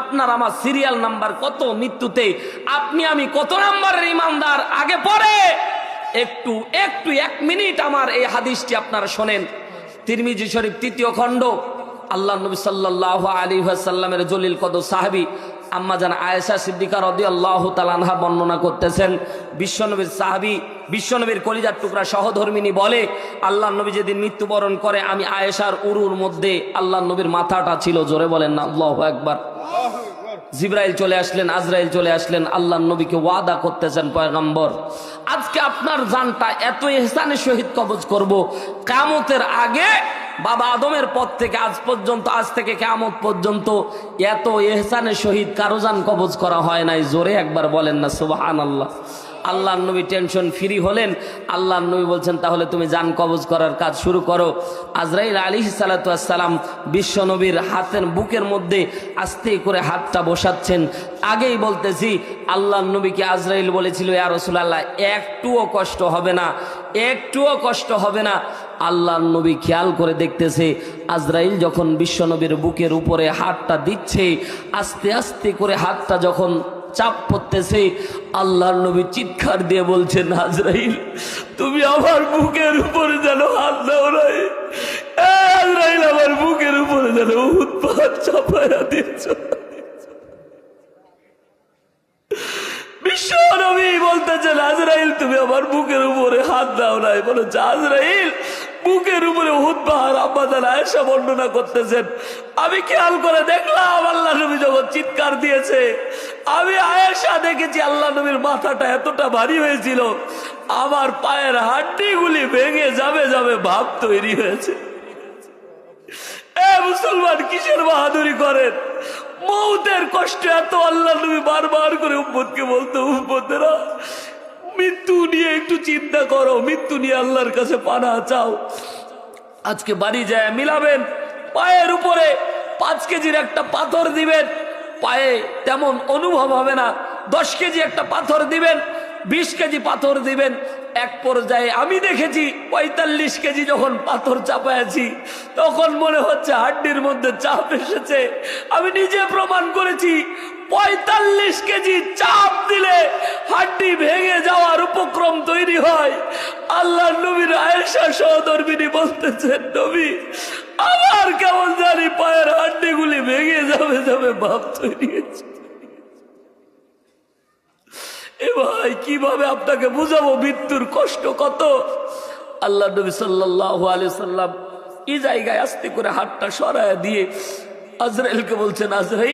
আপনার আমার serial number কত মৃত্যুতে, আপনি আমি কত নাম্বারের ইমানদার আগে পরে একটু একটু 1 মিনিট আমার এই হাদিসটি আপনারা শোনেন। তিরমিজি শরীফ 3য় খণ্ড, আল্লাহ নবী সাল্লাল্লাহু আলাইহি ওয়াসাল্লামের জলিল কদর সাহাবী আম্মা জান আয়েশা সিদ্দিকা রাদিয়াল্লাহু তাআলা আনহা বর্ণনা করতেছেন, বিশ্বনবীর সাহাবী, বিশ্বনবীর কলিজার টুকরা সহধর্মিনী বলে, আল্লাহ নবী যেদিন মৃত্যুবরণ করে আমি আয়েশার উরুর মধ্যে আল্লাহ নবীর মাথাটা ছিল। জোরে বলেন না আল্লাহু আকবার। জিবরাইল চলে আসলেন, আজরাইল চলে আসলেন, আল্লাহ নবীকে ওয়াদা করতেছেন পয়গম্বর, আজকে আপনার জানটা এত ইহসানের সহিত কবজ করব, কিয়ামতের আগে বাবা আদমের পর থেকে আজ পর্যন্ত, আজ থেকে কিয়ামত পর্যন্ত এত ইহসানের সহিত কারো জান কবজ করা হয় নাই। জোরে একবার বলেন না সুবহানাল্লাহ। আল্লাহ নবী টেনশন ফ্রি হলেন। আল্লাহ নবী বলছেন তাহলে তুমি জান কবজ করার কাজ শুরু করো। আজরাইল আলাইহিস সালাতু ওয়াস সালাম বিশ্ব নবীর হাতের বুকের মধ্যে আস্তে করে হাতটা বসাচ্ছেন। আগেই বলতেছি আল্লাহ নবীকে আজরাইল বলেছিল, ইয়া রাসূলুল্লাহ একটুও কষ্ট হবে না, একটুও কষ্ট হবে না। আল্লাহ নবী খেয়াল করে দেখতেছে আজরাইল যখন বিশ্ব নবীর বুকের উপরে হাতটা দিচ্ছে, আস্তে আস্তে করে হাতটা যখন চাপ পড়তেছে, আল্লাহর নবী চিৎকার দিয়ে বলছেন, আজরাইল তুমি আমার বুকের উপরে যেন হাত দাও নাই, আজরাইল আমার বুকের উপরে যেন উহুদ পাহাড় চাপায়া দিয়েছ। বিশ্ব নবী বলতেছেন, আজরাইল তুমি আমার বুকের উপরে হাত দাও নাই। বলেছে আজরাইল বুকের উপরে উহুদ পাহাড়। আম্মা জান আয়েশা বর্ণনা করতেছেন, আমি খেয়াল করে দেখলাম আল্লাহ নবী যখন চিৎকার দিয়েছে, আমি আয়েশা দেখেছি আল্লাহ নবীর মাথাটা এতটা ভারী হয়েছিল, আমার পায়ের হাড্ডিগুলি ভেঙে যাবে যাবে ভাব তৈরি হয়েছে। মুসলমান কিসের বাহাদুরি করেন? মৌতের কষ্ট এত আল্লাহ নবী বারবার করে উম্মতকে বলতো, উম্মতেরা মৃত্যু নিয়ে একটু চিন্তা করো, মৃত্যু নিয়ে আল্লাহর কাছে পানাহ চাও। আজকে বাড়ি যায় মিলাবেন, পায়ের উপরে 5 কেজির একটা পাথর দিবেন, পায়ে তেমন অনুভব হবে না। 10 কেজি একটা পাথর দিবেন, 20 কেজি পাথর দিবেন, এক পর্যায়ে আমি দেখেছি 45 কেজি যখন পাথর চাপায়াছি তখন মনে হচ্ছে হাড্ডির মধ্যে চাপ এসেছে। আমি নিজে প্রমাণ করেছি 45 কেজি চাপ দিলে হাড্ডি ভেঙে যাওয়ার উপক্রম তৈরি হয়। আল্লাহ নবীর আয়েশা সহধর্মিনী বলতেছেন, নবী আমার কেমন জানি পায়ের হাড্ডিগুলি ভেঙে যাবে যাবে ভাব তৈরি হয়েছে। এ ভাই কিভাবে আপনাকে বুঝাবো মৃত্যুর কষ্ট কত? আল্লাহ নবী সাল্লাল্লাহু আলাইহি সাল্লাম এই জায়গায় আস্তে করে হাতটা সরায় দিয়ে আজরাইলকে বলছেন, আজরাইল